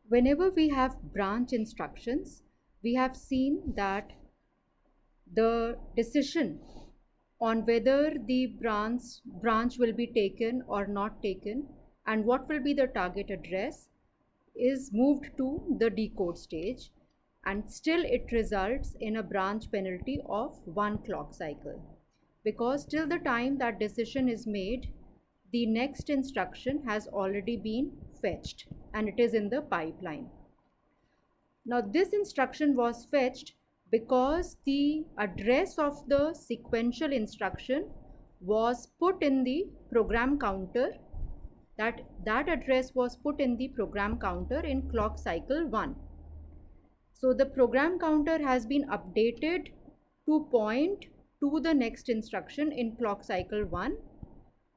Whenever we have branch instructions, we have seen that the decision on whether the branch will be taken or not taken and what will be the target address is moved to the decode stage, and still it results in a branch penalty of 1 clock cycle, because till the time that decision is made, the next instruction has already been fetched and it is in the pipeline. Now this instruction was fetched because the address of the sequential instruction was put in the program counter, that address was put in the program counter in clock cycle 1. So the program counter has been updated to point to the next instruction in clock cycle 1,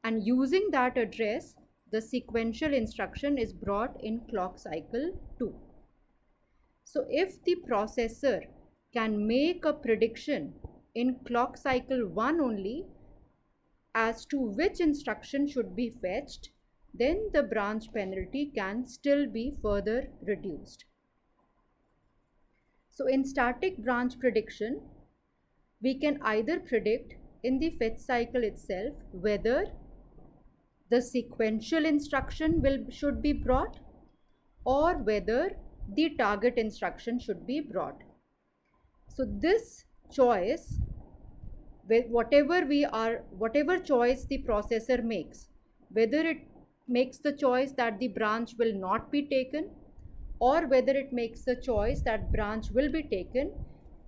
and using that address the sequential instruction is brought in clock cycle 2. So if the processor can make a prediction in clock cycle 1 only as to which instruction should be fetched, then the branch penalty can still be further reduced. So in static branch prediction, we can either predict in the fetch cycle itself whether the sequential instruction should be brought or whether the target instruction should be brought. So this choice, whatever choice the processor makes, whether it makes the choice that the branch will not be taken or whether it makes the choice that branch will be taken,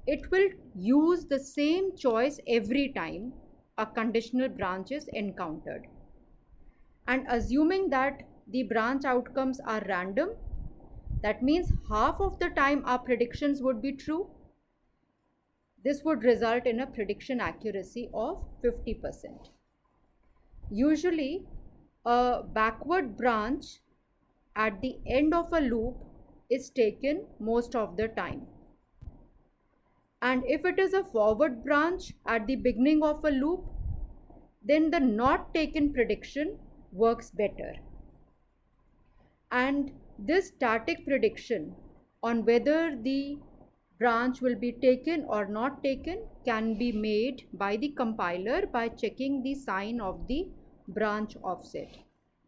it will use the same choice every time a conditional branch is encountered. And assuming that the branch outcomes are random, that means half of the time our predictions would be true. This would result in a prediction accuracy of 50%. Usually, a backward branch at the end of a loop is taken most of the time. And if it is a forward branch at the beginning of a loop, then the not taken prediction works better. And this static prediction on whether the branch will be taken or not taken can be made by the compiler by checking the sign of the branch offset.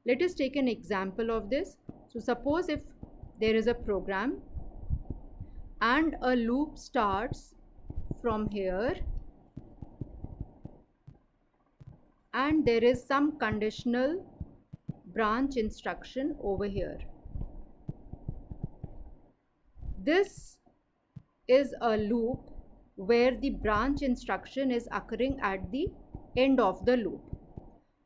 Let us take an example of this. So suppose if there is a program and a loop starts from here and there is some conditional branch instruction over here. This is a loop where the branch instruction is occurring at the end of the loop.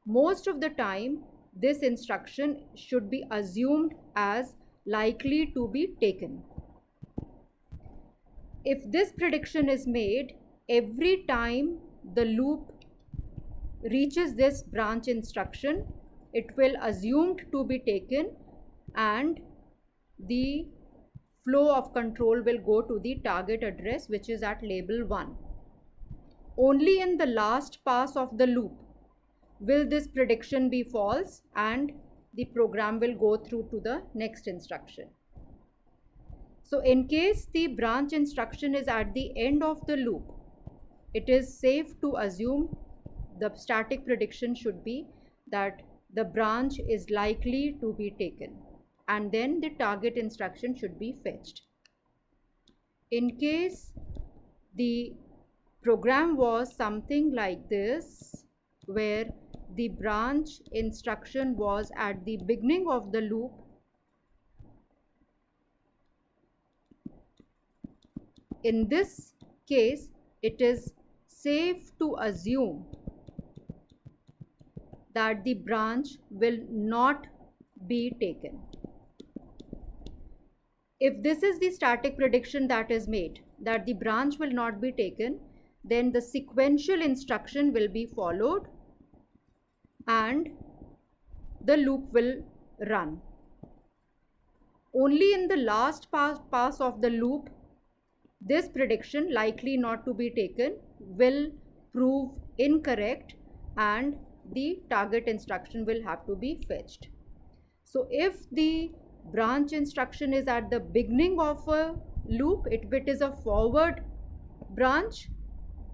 Most of the time, this instruction should be assumed as likely to be taken. If this prediction is made, every time the loop reaches this branch instruction, it will assumed to be taken and the flow of control will go to the target address, which is at label 1. Only in the last pass of the loop will this prediction be false and the program will go through to the next instruction. So in case the branch instruction is at the end of the loop, it is safe to assume the static prediction should be that the branch is likely to be taken, and then the target instruction should be fetched. In case the program was something like this, where the branch instruction was at the beginning of the loop, in this case it is safe to assume that the branch will not be taken. If this is the static prediction that is made, that the branch will not be taken, then the sequential instruction will be followed and the loop will run. Only in the last pass of the loop, this prediction likely not to be taken will prove incorrect and the target instruction will have to be fetched. So if the branch instruction is at the beginning of a loop, if it is a forward branch,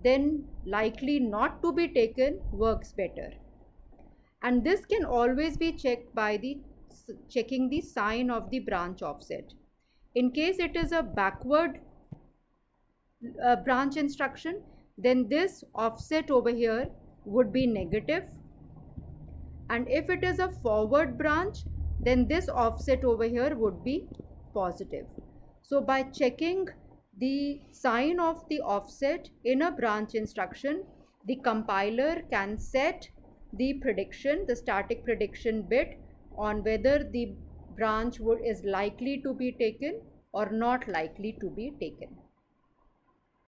then likely not to be taken works better. And this can always be checked by checking the sign of the branch offset. In case it is a backward branch instruction, then this offset over here would be negative, and if it is a forward branch, then this offset over here would be positive. So by checking the sign of the offset in a branch instruction, the compiler can set the prediction, the static prediction bit, on whether the branch is likely to be taken or not likely to be taken.